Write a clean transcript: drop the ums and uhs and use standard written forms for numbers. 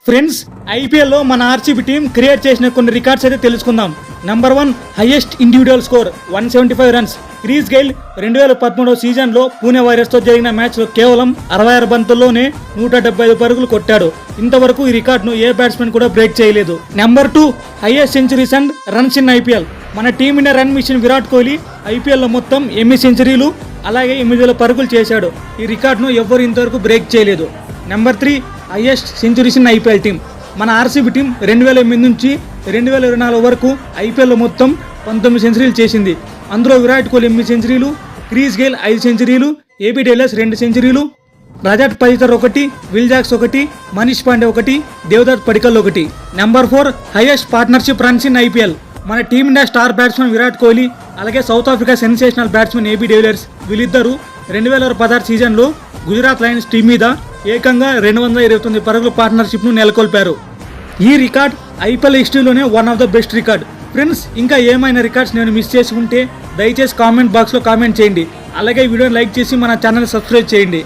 Friends, ఐపీఎల్లో మన RCB team create చేసిన కొన్ని రికార్డ్స్ అయితే తెలుసుకుందాం. Number 1 highest individual score 175 runs. Chris Gayle 2013 సీజన్లో పూణే వారియర్స్తో జరిగిన మ్యాచ్లో కేవలం 66 బంతుల్లోనే 175 పరుగులు కొట్టాడు. ఇంతవరకు ఈ రికార్డును ఏ బ్యాట్స్మెన్ కూడా బ్రేక్ చేయలేదు. Number 2 highest centuries and runs in IPL. మన team India run machine Virat Kohli ఐపీఎల్లో మొత్తం 8 సెంచరీలు అలాగే 8,000 పరుగులు చేశాడు. ఈ రికార్డును ఎవ్వరు ఇంతవరకు బ్రేక్ చేయలేదు. Number 3 highest centuries in IPL team. మన ఆర్సీబీ టీం 2008 నుంచి 2024 వరకు ఐపీఎల్లో మొత్తం 19 సెంచరీలు చేసింది. అందులో విరాట్ కోహ్లీ 8 సెంచరీలు, క్రీస్ గెయిల్ 5 సెంచరీలు, ఏబీ డెవిలియర్స్ 2 సెంచరీలు, Rajat Padikkal 1, Will Jacks 1, Manish Pandey 1, Devdutt Padikkal 1. Number 4 highest partnership runs in IPL. మన team India star batsmen Virat Kohli అలాగే South Africa sensational batsmen AB de Villiers వీళ్ళిద్దరూ 2016 సీజన్లో గుజరాత్ లయన్స్ టీం మీద ఏకంగా 229 పరుగుల పార్ట్నర్షిప్ను నెలకొల్పారు. ఈ రికార్డ్ ఐపీఎల్ హిస్టరీలోనే one of the best record. Friends, ఇంకా ఏమైనా రికార్డ్స్ నేను మిస్ చేసి ఉంటే దయచేసి కామెంట్ బాక్స్లో కామెంట్ చేయండి. అలాగే వీడియోని లైక్ చేసి మన ఛానల్ సబ్స్క్రైబ్ చేయండి.